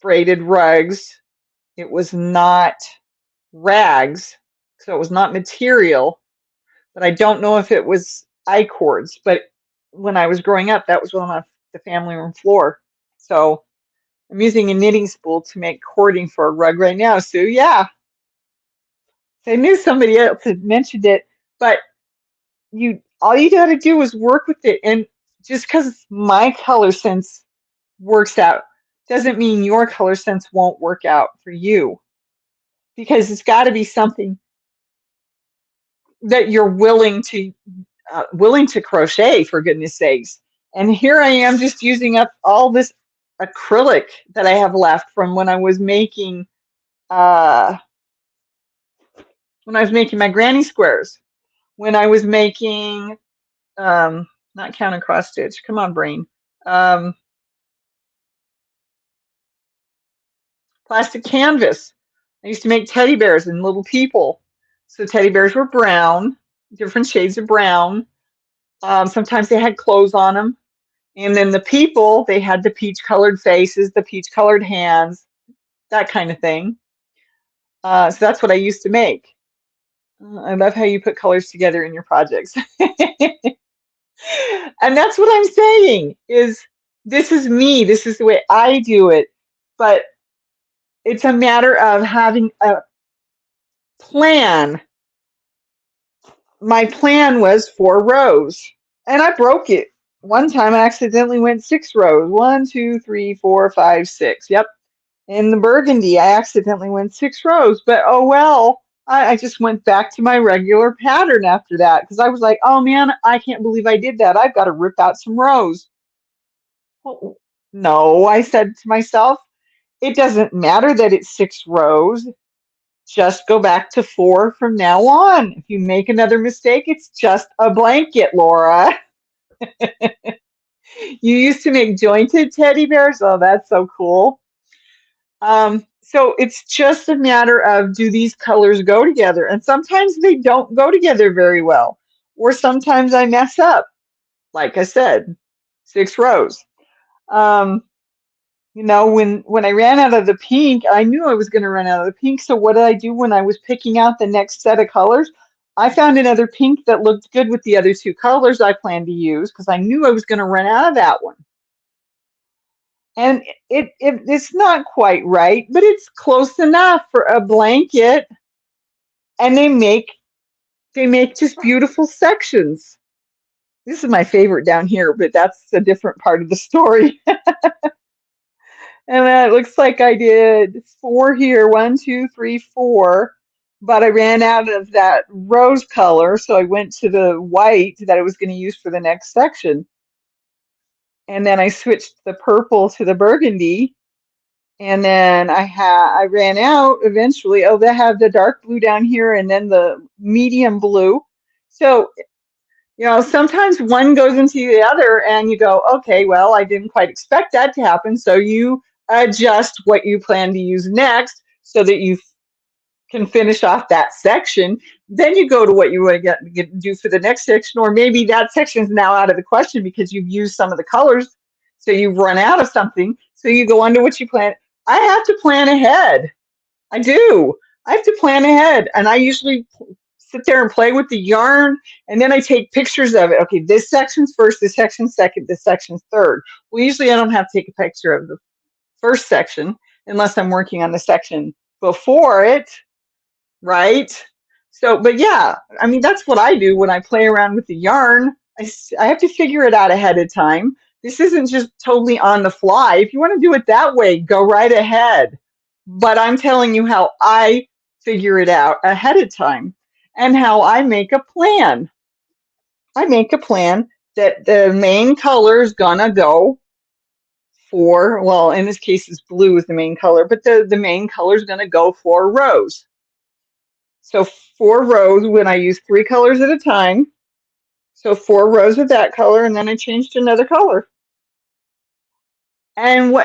Speaker 1: braided rugs. It was not rags, so it was not material, but I don't know if it was I-cords. But when I was growing up, that was on the family room floor. So I'm using a knitting spool to make cording for a rug right now. So yeah, I knew somebody else had mentioned it, but you all you got to do is work with it. And just because my color sense works out doesn't mean your color sense won't work out for you, because it's got to be something that you're willing to crochet, for goodness sakes. And here I am just using up all this acrylic that I have left from uh, when I was making my granny squares, when I was making not counter cross stitch. Come on, brain. Um, Plastic canvas. I used to make teddy bears and little people. So teddy bears were brown, different shades of brown. Sometimes they had clothes on them. And then the people, they had the peach colored faces, the peach colored hands, that kind of thing. So that's what I used to make. I love how you put colors together in your projects. And that's what I'm saying is this is me. This is the way I do it. But it's a matter of having a plan. My plan was 4 rows, and I broke it. One time I accidentally went 6 rows. 1, 2, 3, 4, 5, 6. Yep. In the burgundy, I accidentally went 6 rows, but oh well. I just went back to my regular pattern after that because I was like, oh man, I can't believe I did that. I've got to rip out some rows. Well, no, I said to myself, it doesn't matter that it's 6 rows. Just go back to 4 from now on. If you make another mistake, it's just a blanket, Laura. You used to make jointed teddy bears? Oh, that's so cool. So it's just a matter of, do these colors go together? And sometimes they don't go together very well. Or sometimes I mess up. Like I said, 6 rows. Um, when I ran out of the pink, I knew I was going to run out of the pink. So what did I do when I was picking out the next set of colors? I found another pink that looked good with the other 2 colors I planned to use because I knew I was going to run out of that one. And it's not quite right, but it's close enough for a blanket. And they make just beautiful sections. This is my favorite down here, but that's a different part of the story. And then it looks like I did 4 here, 1, 2, 3, 4, but I ran out of that rose color, so I went to the white that I was going to use for the next section. And then I switched the purple to the burgundy, and then I ran out eventually. Oh, they have the dark blue down here and then the medium blue. So sometimes one goes into the other and you go, okay, well, I didn't quite expect that to happen. So you adjust what you plan to use next so that you can finish off that section. Then you go to what you want to do for the next section, or maybe that section is now out of the question because you've used some of the colors. So you've run out of something. So you go on to what you plan. I have to plan ahead. I do. I have to plan ahead. And I usually sit there and play with the yarn, and then I take pictures of it. Okay, this section's first, this section's second, this section's third. Well, usually I don't have to take a picture of the first section unless I'm working on the section before it, right? So, but yeah, I mean, that's what I do when I play around with the yarn. I have to figure it out ahead of time. This isn't just totally on the fly. If you want to do it that way, go right ahead. But I'm telling you how I figure it out ahead of time and how I make a plan. I make a plan that the main color is gonna go for, well, in this case, it's blue is the main color, but the main color is gonna go 4 rows. So 4 rows when I use 3 colors at a time. So 4 rows of that color, and then I changed to another color. And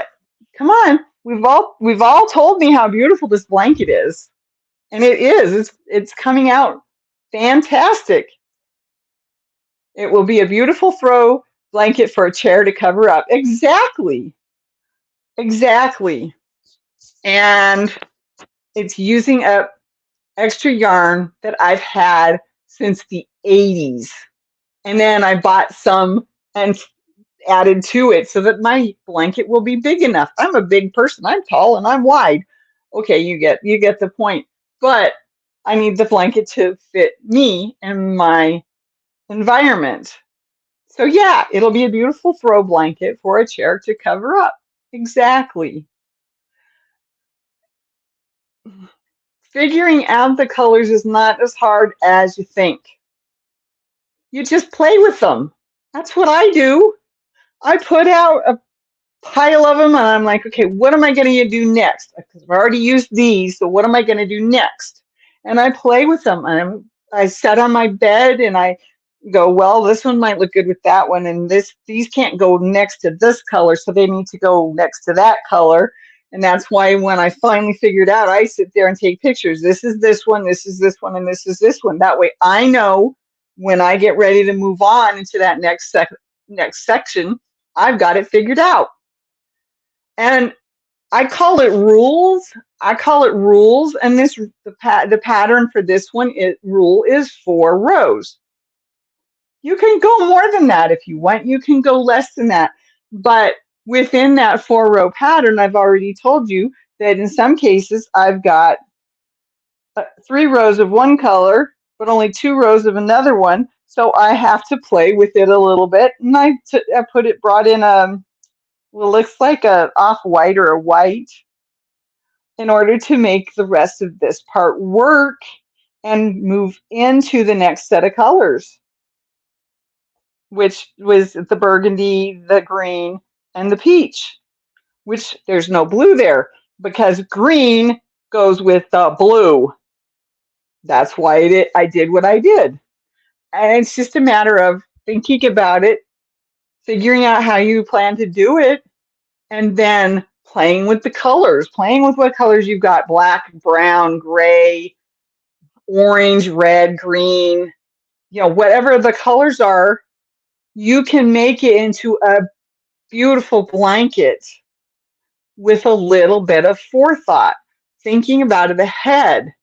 Speaker 1: come on, we've all told me how beautiful this blanket is. And it is. It's coming out fantastic. It will be a beautiful throw blanket for a chair to cover up. Exactly. Exactly. And it's using up extra yarn that I've had since the 80s. And then I bought some and added to it so that my blanket will be big enough. I'm a big person. I'm tall and I'm wide. Okay, you get the point. But I need the blanket to fit me and my environment. So yeah, it'll be a beautiful throw blanket for a chair to cover up. Exactly. Figuring out the colors is not as hard as you think. You just play with them. That's what I do. I put out a pile of them and I'm like, okay, what am I going to do next? Because I've already used these, so what am I going to do next? And I play with them. And I sit on my bed and I go, well, this one might look good with that one, and these can't go next to this color, so they need to go next to that color. And that's why when I finally figured out, I sit there and take pictures. This is this one, this is this one, and this is this one. That way I know when I get ready to move on into that next section, I've got it figured out. And I call it rules. I call it rules, and the pattern for this one rule is 4 rows. You can go more than that if you want. You can go less than that. But within that 4-row pattern, I've already told you that in some cases I've got 3 rows of one color, but only 2 rows of another one. So I have to play with it a little bit. And I brought in what looks like a off-white or a white in order to make the rest of this part work and move into the next set of colors, which was the burgundy, the green, and the peach, which there's no blue there because green goes with blue. That's why I did what I did. And it's just a matter of thinking about it, figuring out how you plan to do it, and then playing with the colors, playing with what colors you've got: black, brown, gray, orange, red, green, whatever the colors are, you can make it into a beautiful blanket with a little bit of forethought, thinking about it ahead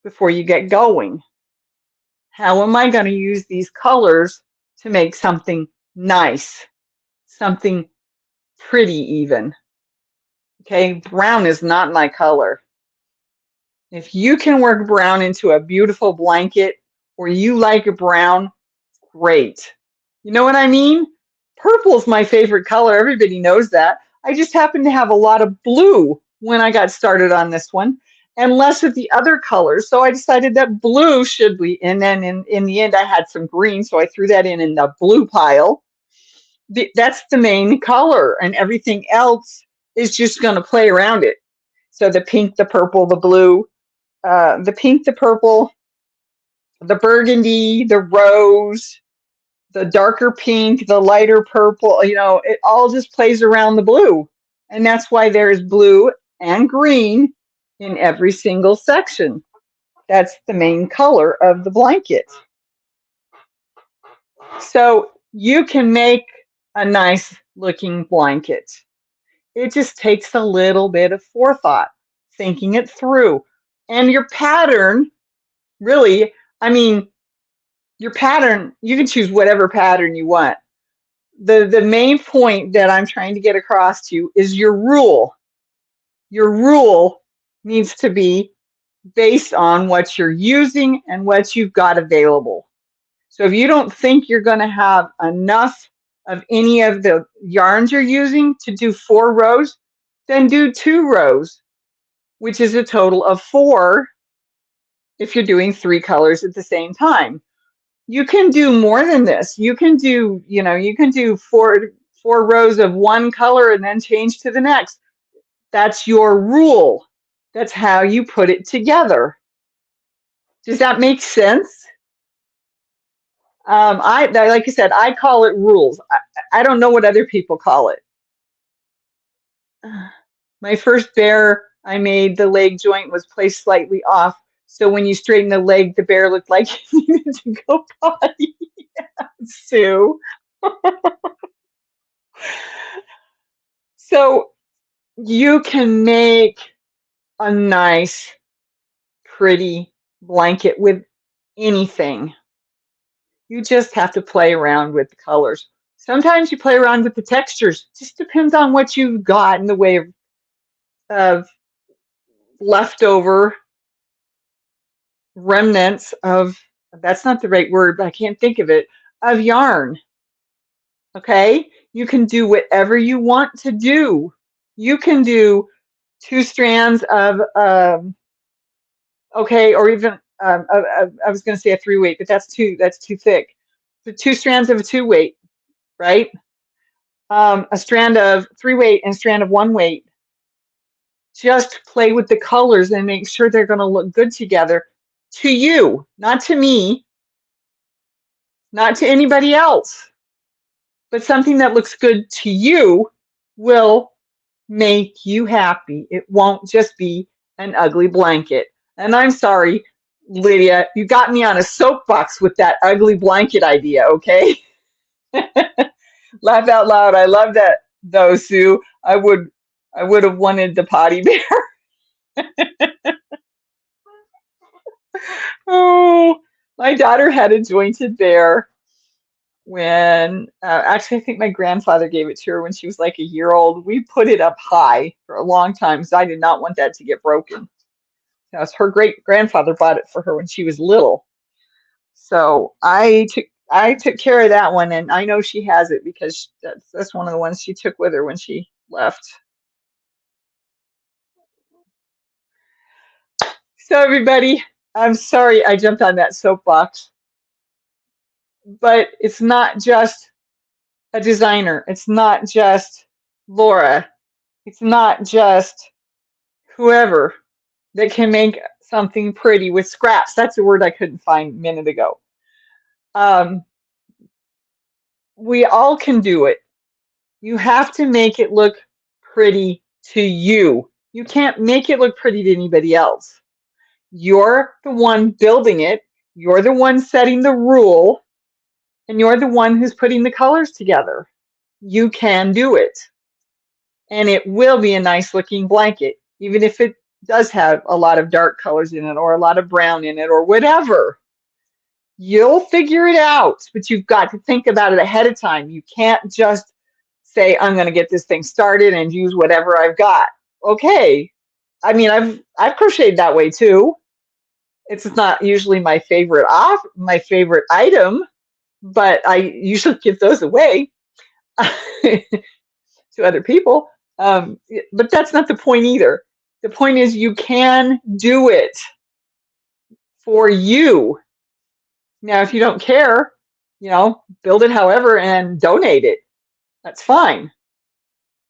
Speaker 1: before you get going. How am I going to use these colors to make something nice, something pretty even? Okay, brown is not my color. If you can work brown into a beautiful blanket or you like brown, great. You know what I mean? Purple is my favorite color. Everybody knows that. I just happen to have a lot of blue when I got started on this one and less of the other colors. So I decided that blue should be, and then in the end I had some green, so I threw that in the blue pile. That's the main color, and everything else is just going to play around it. So the pink, the purple, the blue, the pink, the purple, the burgundy, the rose, the darker pink, the lighter purple, it all just plays around the blue. And that's why there's blue and green in every single section. That's the main color of the blanket. So you can make a nice looking blanket. It just takes a little bit of forethought, thinking it through. And your pattern, really, your pattern, you can choose whatever pattern you want. The main point that I'm trying to get across to you is your rule. Your rule needs to be based on what you're using and what you've got available. So if you don't think you're going to have enough of any of the yarns you're using to do 4 rows, then do 2 rows, which is a total of 4 if you're doing 3 colors at the same time. You can do more than this. You can do, you can do 4 rows of one color and then change to the next. That's your rule. That's how you put it together. Does that make sense? Like I said, I call it rules. I don't know what other people call it. My first bear I made, the leg joint was placed slightly off. So when you straighten the leg, the bear looked like he needed to go potty. Sue. So you can make a nice, pretty blanket with anything. You just have to play around with the colors. Sometimes you play around with the textures. Just depends on what you've got in the way of leftover remnants of, that's not the right word, but I can't think of it, of yarn. Okay? You can do whatever you want to do. You can do 2 strands of, okay, or even, I was going to say a 3-weight, but that's too thick. The 2 strands of a 2-weight, right? A strand of 3-weight and a strand of 1-weight. Just play with the colors and make sure they're going to look good together to you, not to me, not to anybody else, but something that looks good to you will make you happy. It won't just be an ugly blanket. And I'm sorry, Lydia, you got me on a soapbox with that ugly blanket idea, okay? Laugh out loud. I love that though, Sue. I would have wanted the potty bear. Oh, my daughter had a jointed bear when actually I think my grandfather gave it to her when she was like a year old. We put it up high for a long time because I did not want that to get broken. That was her great grandfather bought it for her when she was little. So I took care of that one, and I know she has it because that's one of the ones she took with her when she left. So everybody, I'm sorry I jumped on that soapbox, but it's not just a designer. It's not just Laura. It's not just whoever that can make something pretty with scraps. That's a word I couldn't find a minute ago. Um, we all can do it. You have to make it look pretty to you. You can't make it look pretty to anybody else. You're the one building it. You're the one setting the rule, and you're the one who's putting the colors together. You can do it. And it will be a nice looking blanket, even if it does have a lot of dark colors in it or a lot of brown in it or whatever. You'll figure it out, but you've got to think about it ahead of time. You can't just say, I'm going to get this thing started and use whatever I've got. Okay. I mean, I've crocheted that way too. It's not usually my favorite item, but I usually give those away to other people. But that's not the point either. The point is you can do it for you. Now, if you don't care, build it however and donate it. That's fine.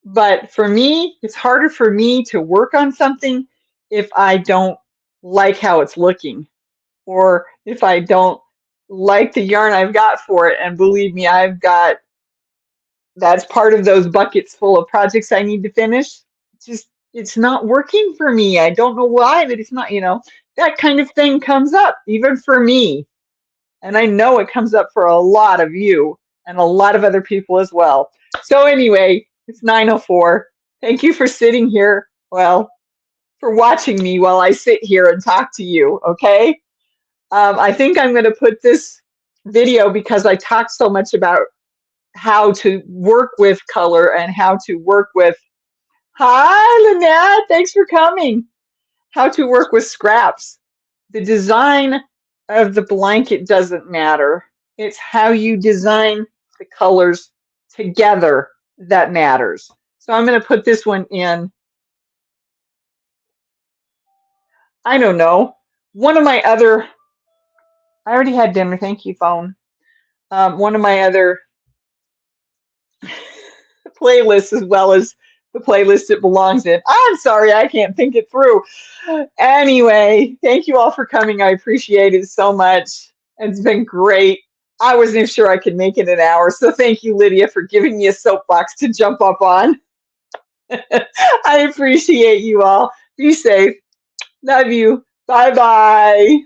Speaker 1: But for me, it's harder for me to work on something if I don't like how it's looking or if I don't like the yarn I've got for it. And believe me, that's part of those buckets full of projects I need to finish. It's not working for me. I don't know why, but it's not, that kind of thing comes up even for me. And I know it comes up for a lot of you and a lot of other people as well. So anyway, it's 9:04. Thank you for sitting here. Well, for watching me while I sit here and talk to you. Okay. I think I'm going to put this video because I talked so much about how to work with color and how to work with, hi, Lynette, thanks for coming. How to work with scraps. The design of the blanket doesn't matter. It's how you design the colors together that matters. So I'm going to put this one in, I don't know, one of my other, I already had dinner, thank you, phone. One of my other playlists as well as the playlist it belongs in. I'm sorry, I can't think it through. Anyway, thank you all for coming. I appreciate it so much. It's been great. I wasn't sure I could make it an hour, so thank you, Lydia, for giving me a soapbox to jump up on. I appreciate you all. Be safe. Love you. Bye bye.